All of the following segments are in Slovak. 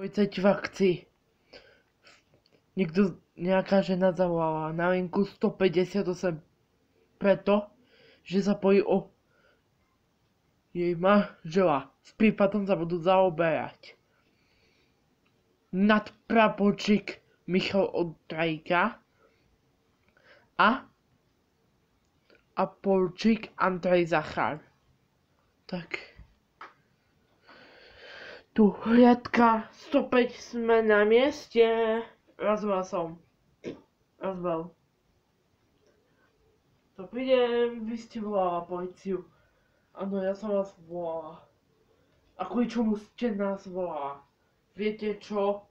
Policajti v akcii. Nejaká žena zavolala na linku 158 preto, že sa pojí o jej manžela. S prípadom sa budú zaoberať nadprapočík Michal Ondrejka a polčík Andrej Zachar. Tak. Tu hliadka 105 sme na mieste. Rozvel som. Dobrý deň, vy ste volala policiu. Áno, ja som vás volala. A kvôli čomu ste nás volala? Viete čo,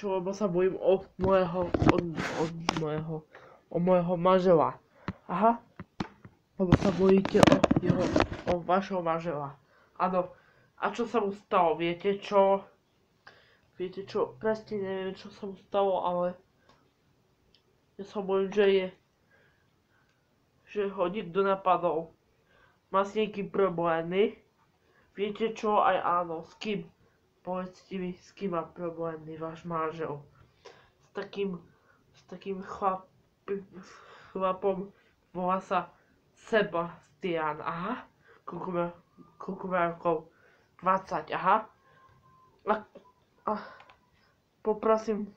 lebo sa bojím o môjho manžela. Aha, lebo sa bojíte o vašho manžela. Áno, a čo sa mu stalo, viete čo? Presne neviem, čo sa mu stalo, ale ja sa bojím, že ho niekto napadol. Má s niekým problémy? Viete čo? Aj áno, s kým? Povedzte mi, s kým má problémy váš manžel? S takým chlapom volá sa Sebastian. Aha, koľko má rokov? 20, aha. A poprosím,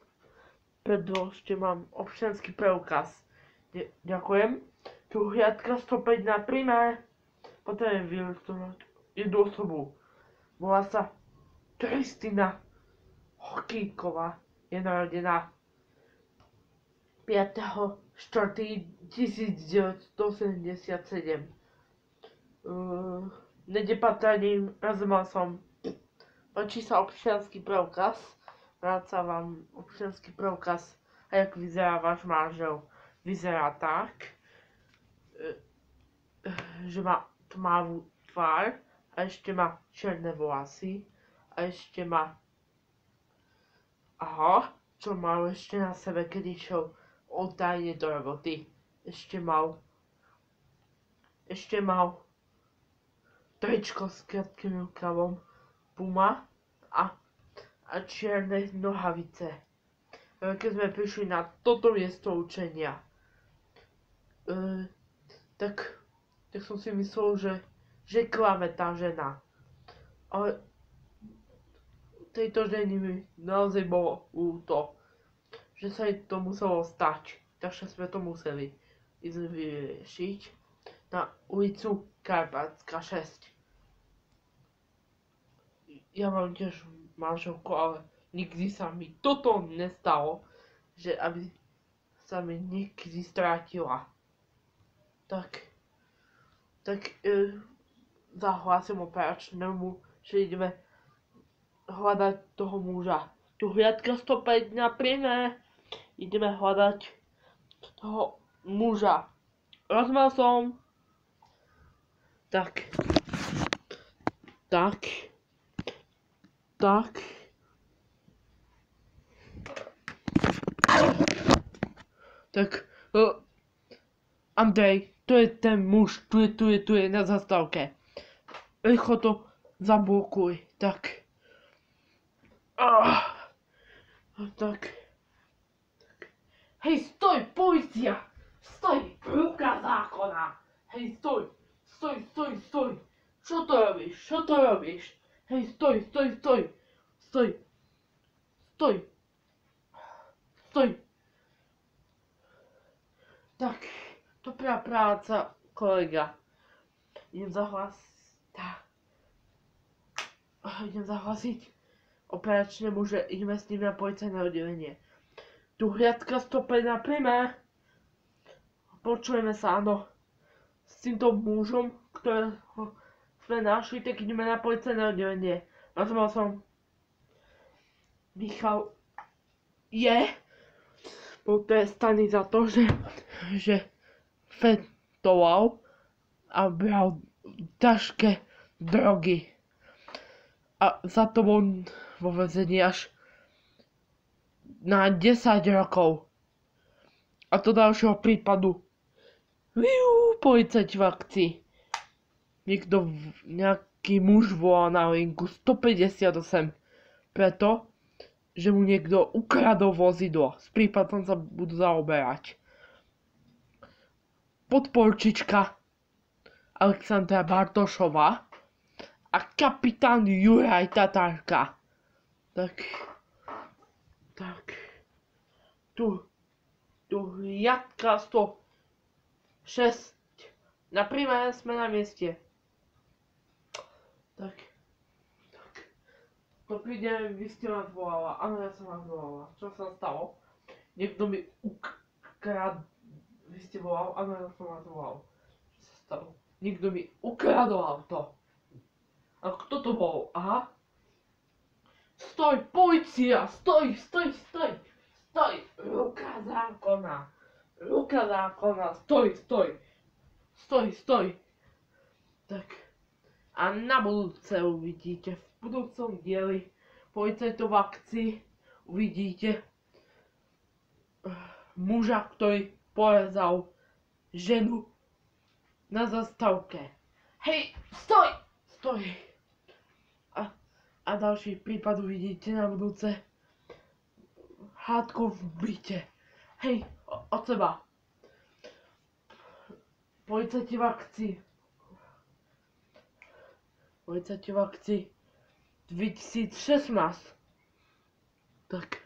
predložte, mám občiansky preukaz. Ďakujem. Tu hliadka 105 na príme. Potrebujem vyluštrovať jednu osobu. Volá sa Kristina Hokýková. Je narodená 5.4.1977. Nedepatraním rozumel som. Páči sa občiansky preukaz. Vráca vám občiansky preukaz. A jak vyzerá váš manžel? Vyzerá tak, že má tmavú tvár a ešte má černé vlasy a ešte má... Aha, čo mal ešte na sebe, keď išiel odtajne do roboty? Ešte mal tričko s krátkym rukavom Puma a čierne nohavice. Keď sme prišli na toto miesto učenia, tak som si myslel, že klame tá žena. Ale tejto ženy mi naozaj bolo ľúto, že sa jej to muselo stať. Takže sme to museli ísť vyriešiť na ulicu Karpatska 6. Ja mám tiež manželku, ale nikdy sa mi toto nestalo, že aby sa mi nikdy strátila. Tak zahlásim operačnému, že ideme hľadať toho muža. Tu hliadka 105 na príme. Ideme hľadať toho muža. Rozumel som. Tak. Andrej, to je ten muž, tu je na zastávke. Rýchlo to zablokuj, tak. Hej, stoj, policia! Stoj, ruka zákona! Hej, stoj! Čo to robíš? Hej, stoj! Tak, dobrá práca, kolega. Idem zahlásiť operačnému, že ideme s ním na policajné oddelenie. Tu hliadka 105 na príme. Počujeme sa, áno. S týmto mužom, ktorého sme našli, tak ideme na policajné oddelenie. Rozumel som. Michal je potrestaný za to, že fetoval a bral ťažké drogy. A za to bol vo väzení až na 10 rokov. A to ďalšieho prípadu. Policajti v akcii. Nejaký muž volá na linku 158 preto, že mu niekto ukradol vozidlo. S prípadom sa budú zaoberať podporčička Alexandra Bartošová a kapitán Juraj Tatárka. Tak, tu riadka 106. Na primére sme na mieste. Tak. To príde, vy ste ma zvolala. Áno, ja som vás volala. Čo sa stalo? Niekto mi Vy ste volal? Áno, ja som vás volal. Čo sa stalo? Niekto mi ukradol auto. A kto to bol? Aha. Stoj, polícia! Stoj! Ruka zákona! Stoj! Tak. A na budúce uvidíte, v budúcom dieli Policajtov v akcii uvidíte muža, ktorý porezal ženu na zastávke. Hej, stoj! A ďalší prípad uvidíte na budúce. Hádko v byte. Hej, od seba. Policajti v akcii. 2016. Tak.